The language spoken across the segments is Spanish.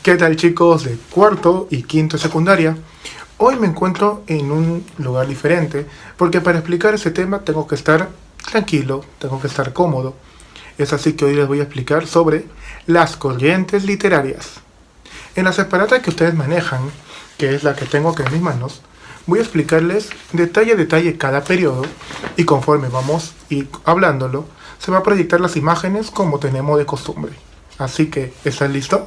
¿Qué tal, chicos de cuarto y quinto de secundaria? Hoy me encuentro en un lugar diferente porque para explicar ese tema tengo que estar tranquilo, tengo que estar cómodo. Es así que hoy les voy a explicar sobre las corrientes literarias. En la separata que ustedes manejan, que es la que tengo aquí en mis manos, voy a explicarles detalle a detalle cada periodo y conforme vamos a ir hablándolo, se va a proyectar las imágenes como tenemos de costumbre. Así que, ¿están listos?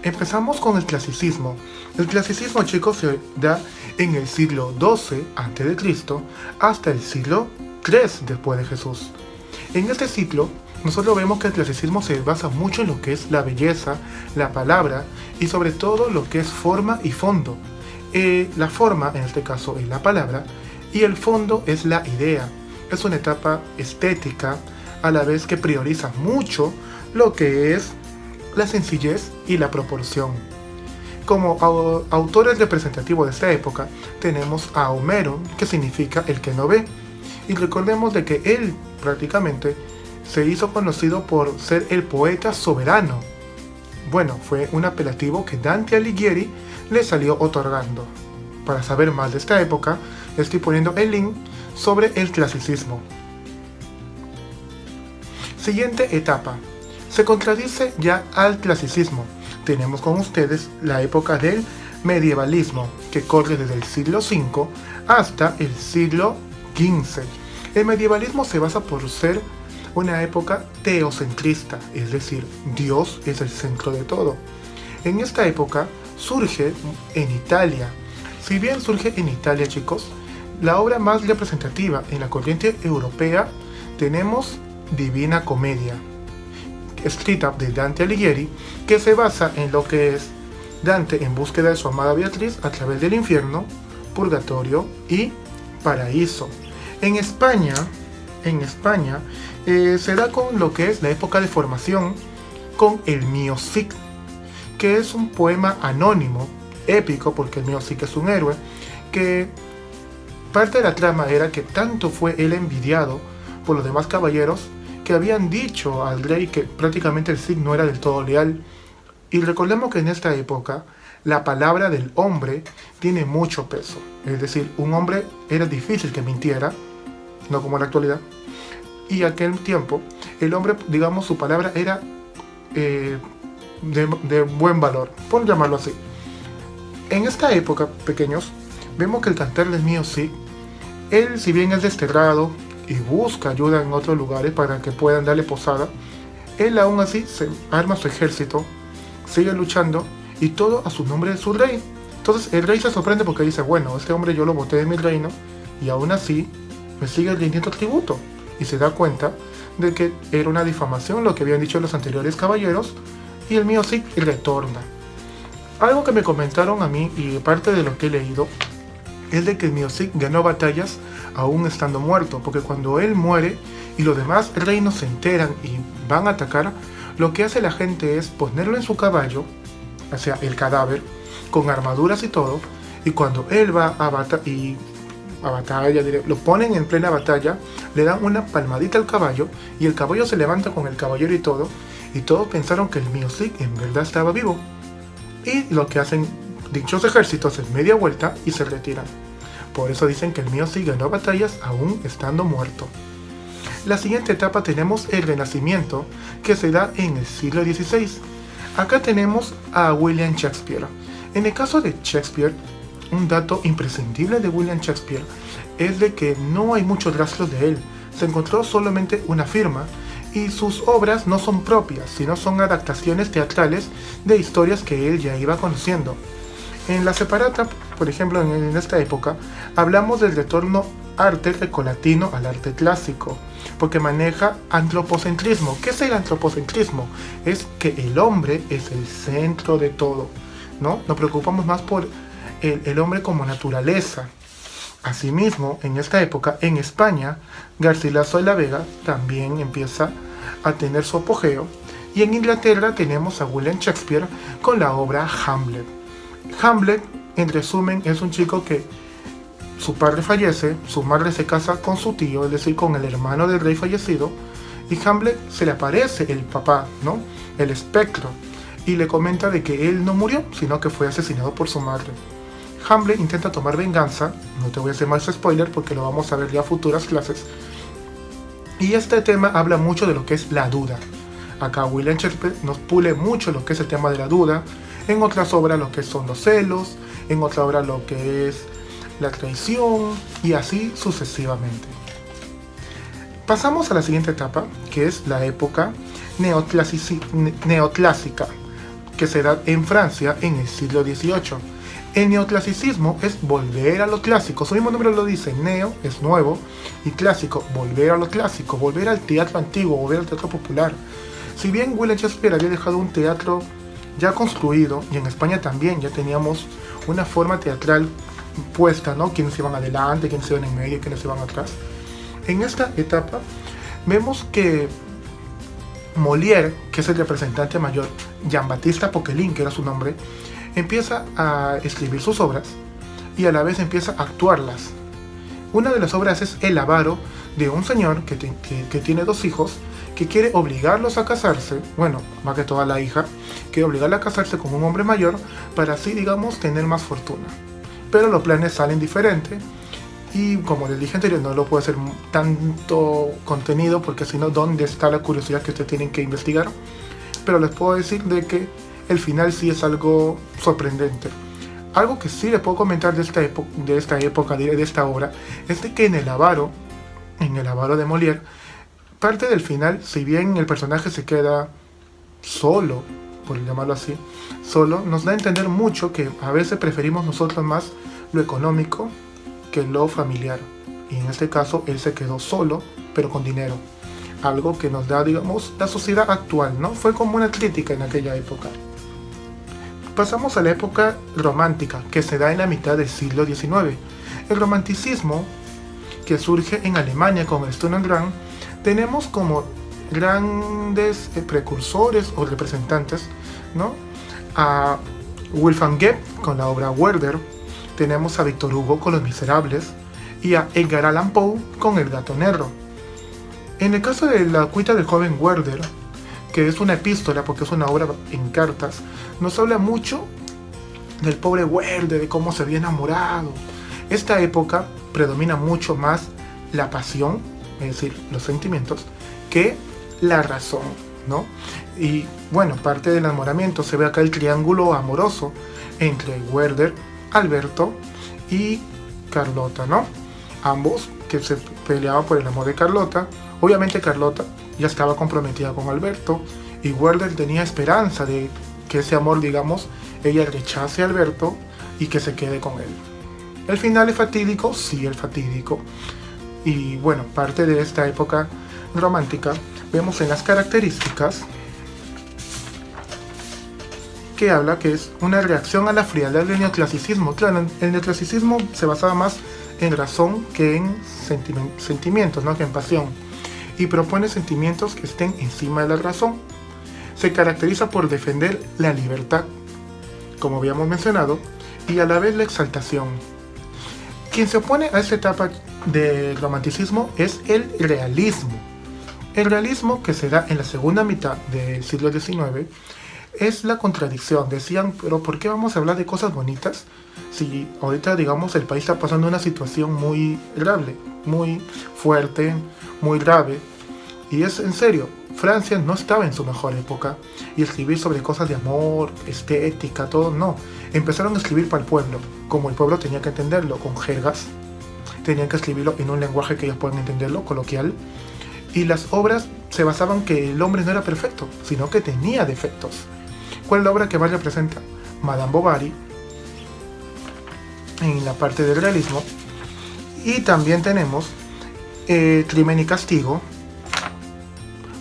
Empezamos con el clasicismo. El clasicismo, chicos, se da en el siglo XII a.C. hasta el siglo III después de Jesús. En este ciclo, nosotros vemos que el clasicismo se basa mucho en lo que es la belleza, la palabra y sobre todo lo que es forma y fondo. La forma, en este caso, es la palabra y el fondo es la idea. Es una etapa estética a la vez que prioriza mucho lo que es la sencillez y la proporción. Como autores representativos de esta época tenemos a Homero, que significa el que no ve, y recordemos de que él prácticamente se hizo conocido por ser el poeta soberano. Bueno, fue un apelativo que Dante Alighieri le salió otorgando. Para saber más de esta época, estoy poniendo el link sobre el clasicismo. Siguiente etapa. Se contradice ya al clasicismo. Tenemos con ustedes la época del medievalismo, que corre desde el siglo V hasta el siglo XV. El medievalismo se basa por ser una época teocentrista, es decir, Dios es el centro de todo. En esta época surge en Italia. Si bien surge en Italia, chicos, la obra más representativa en la corriente europea tenemos Divina Comedia, escrita de Dante Alighieri, que se basa en lo que es Dante en búsqueda de su amada Beatriz a través del infierno, purgatorio y paraíso. En España se da con lo que es la época de formación con el Mio Cid, que es un poema anónimo, épico, porque el Mio Cid es un héroe, que parte de la trama era que tanto fue él envidiado por los demás caballeros que habían dicho al rey que prácticamente el Cid no era del todo leal. Y recordemos que en esta época la palabra del hombre tiene mucho peso. Es decir, un hombre era difícil que mintiera, no como en la actualidad. Y aquel tiempo, el hombre, digamos, su palabra era de buen valor, por llamarlo así. En esta época, pequeños, vemos que el cantar del Mio Cid, él, si bien es desterrado y busca ayuda en otros lugares para que puedan darle posada, él aún así se arma su ejército, sigue luchando y todo a su nombre de su rey. Entonces el rey se sorprende porque dice, bueno, este hombre yo lo boté de mi reino y aún así me sigue rindiendo tributo, y se da cuenta de que era una difamación lo que habían dicho los anteriores caballeros y el Mio Cid retorna. Algo que me comentaron a mí y parte de lo que he leído es de que el Mio Cid ganó batallas aún estando muerto, porque cuando él muere y los demás reinos se enteran y van a atacar, lo que hace la gente es ponerlo en su caballo, o sea, el cadáver, con armaduras y todo, y cuando él va a batalla, lo ponen en plena batalla, le dan una palmadita al caballo y el caballo se levanta con el caballero y todos pensaron que el Mio Cid en verdad estaba vivo. Y lo que hacen dichos ejércitos es media vuelta y se retiran. Por eso dicen que el Mio Cid ganó batallas aún estando muerto. La siguiente etapa tenemos el Renacimiento, que se da en el siglo XVI. Acá tenemos a William Shakespeare. En el caso de Shakespeare, un dato imprescindible de William Shakespeare es de que no hay muchos rastros de él. Se encontró solamente una firma y sus obras no son propias, sino son adaptaciones teatrales de historias que él ya iba conociendo. En la separata, por ejemplo, en esta época, hablamos del retorno arte grecolatino al arte clásico, porque maneja antropocentrismo. ¿Qué es el antropocentrismo? Es que el hombre es el centro de todo, ¿no? Nos preocupamos más por el hombre como naturaleza. Asimismo, en esta época, en España, Garcilaso de la Vega también empieza a tener su apogeo, y en Inglaterra tenemos a William Shakespeare con la obra Hamlet. Hamlet, en resumen, es un chico que su padre fallece, su madre se casa con su tío, es decir, con el hermano del rey fallecido, y Hamlet se le aparece el papá, ¿no? El espectro, y le comenta de que él no murió, sino que fue asesinado por su madre. Hamlet intenta tomar venganza, no te voy a hacer más spoiler porque lo vamos a ver ya en futuras clases, y este tema habla mucho de lo que es la duda. Acá William Shakespeare nos pule mucho lo que es el tema de la duda, en otras obras lo que son los celos, en otra obra lo que es la traición, y así sucesivamente. Pasamos a la siguiente etapa, que es la época neoclásica, que se da en Francia en el siglo XVIII. El neoclasicismo es volver a lo clásico, su mismo nombre lo dice, neo es nuevo y clásico, volver a lo clásico, volver al teatro antiguo, volver al teatro popular. Si bien William Shakespeare había dejado un teatro ya construido, y en España también ya teníamos una forma teatral puesta, ¿no? Quienes iban adelante, quienes iban en medio, quienes iban atrás. En esta etapa vemos que Molière, que es el representante mayor, Jean-Baptiste Poquelin, que era su nombre, empieza a escribir sus obras y a la vez empieza a actuarlas. Una de las obras es El avaro, de un señor que tiene dos hijos, que quiere obligarlos a casarse, bueno, más que toda la hija, quiere obligarla a casarse con un hombre mayor para así, digamos, tener más fortuna. Pero los planes salen diferentes y, como les dije anterior, no lo puedo hacer tanto contenido porque si no, ¿dónde está la curiosidad que ustedes tienen que investigar? Pero les puedo decir de que el final sí es algo sorprendente. Algo que sí les puedo comentar de esta época, de esta obra, es de que en el avaro de Molière, parte del final, si bien el personaje se queda solo, por llamarlo así, solo, nos da a entender mucho que a veces preferimos nosotros más lo económico que lo familiar. Y en este caso, él se quedó solo, pero con dinero. Algo que nos da, digamos, la sociedad actual, ¿no? Fue como una crítica en aquella época. Pasamos a la época romántica, que se da en la mitad del siglo XIX. El romanticismo, que surge en Alemania con el Sturm tenemos como grandes precursores o representantes, ¿no? A Wolfgang Goethe con la obra Werther, tenemos a Victor Hugo con Los Miserables y a Edgar Allan Poe con El gato negro. En el caso de la cuita del joven Werther, que es una epístola porque es una obra en cartas, nos habla mucho del pobre Werther, de cómo se había enamorado. Esta época predomina mucho más la pasión, es decir, los sentimientos, que la razón, ¿no? Y bueno, parte del enamoramiento se ve acá el triángulo amoroso entre Werther, Alberto y Carlota, ¿no? Ambos que se peleaban por el amor de Carlota. Obviamente Carlota ya estaba comprometida con Alberto y Werther tenía esperanza de que ese amor, digamos, ella rechace a Alberto y que se quede con él. El final es fatídico, sí, es fatídico. Y bueno, parte de esta época romántica vemos en las características que habla que es una reacción a la frialdad del neoclasicismo. Claro, el neoclasicismo se basaba más en razón que en sentimientos, ¿no? Que en pasión, y propone sentimientos que estén encima de la razón. Se caracteriza por defender la libertad, como habíamos mencionado, y a la vez la exaltación. Quien se opone a esta etapa del romanticismo es el realismo. El realismo, que se da en la segunda mitad del siglo XIX, es la contradicción. Decían, pero ¿por qué vamos a hablar de cosas bonitas si ahorita, digamos, el país está pasando una situación muy grave, muy fuerte, muy grave? Y es en serio, Francia no estaba en su mejor época, y escribir sobre cosas de amor, estética, todo, no. Empezaron a escribir para el pueblo, como el pueblo tenía que entenderlo, con jergas, tenían que escribirlo en un lenguaje que ellos puedan entenderlo, coloquial, y las obras se basaban que el hombre no era perfecto, sino que tenía defectos. ¿Cuál es la obra que más representa? Madame Bovary, en la parte del realismo, y también tenemos Crimen y Castigo,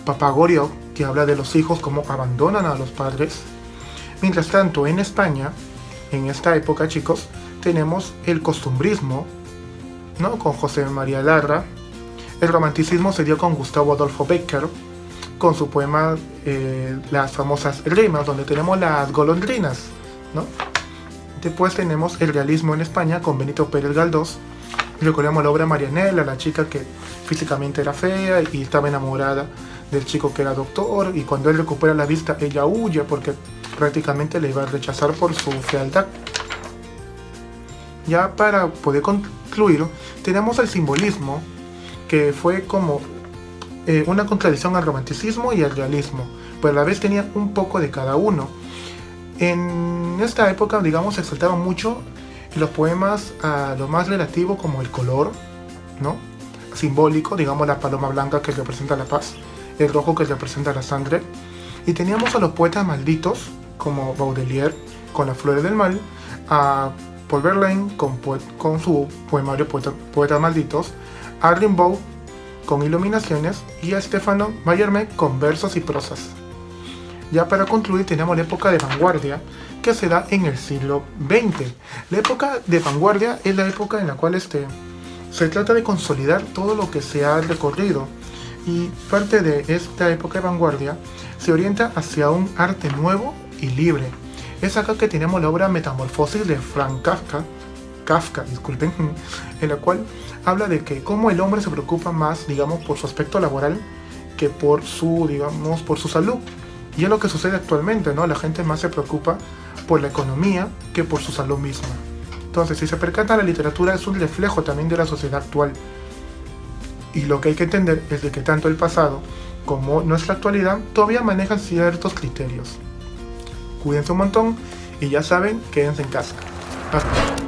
Papá Goriot, que habla de los hijos como abandonan a los padres. Mientras tanto, en España, en esta época, chicos, tenemos el costumbrismo, ¿no? Con José María Larra. El romanticismo se dio con Gustavo Adolfo Bécquer, con su poema Las famosas rimas, donde tenemos las golondrinas, ¿no? Después tenemos el realismo en España con Benito Pérez Galdós, Recordemos la obra Marianela, la chica que físicamente era fea y estaba enamorada del chico que era doctor, y cuando él recupera la vista ella huye porque prácticamente le iba a rechazar por su fealdad. Ya para poder concluir, tenemos el simbolismo, que fue como una contradicción al romanticismo y al realismo, pero a la vez tenía un poco de cada uno. En esta época, digamos, se exaltaba mucho los poemas a lo más relativo, como el color, ¿no? Simbólico, digamos la paloma blanca que representa la paz, el rojo que representa la sangre, y teníamos a los poetas malditos como Baudelaire con Las flores del mal, a Paul Verlaine con su poemario Poetas malditos, a Rimbaud con Iluminaciones y a Stefano Mallarmé con Versos y prosas. Ya para concluir tenemos la época de vanguardia, que se da en el siglo XX. La época de vanguardia es la época en la cual se trata de consolidar todo lo que se ha recorrido, y parte de esta época de vanguardia se orienta hacia un arte nuevo y libre. Es acá que tenemos la obra Metamorfosis de Franz Kafka, disculpen, en la cual habla de que cómo el hombre se preocupa más, digamos, por su aspecto laboral que por su salud. Y es lo que sucede actualmente, ¿no? La gente más se preocupa por la economía que por su salud misma. Entonces, si se percata, la literatura es un reflejo también de la sociedad actual. Y lo que hay que entender es de que tanto el pasado como nuestra actualidad todavía manejan ciertos criterios. Cuídense un montón y ya saben, quédense en casa. Hasta luego.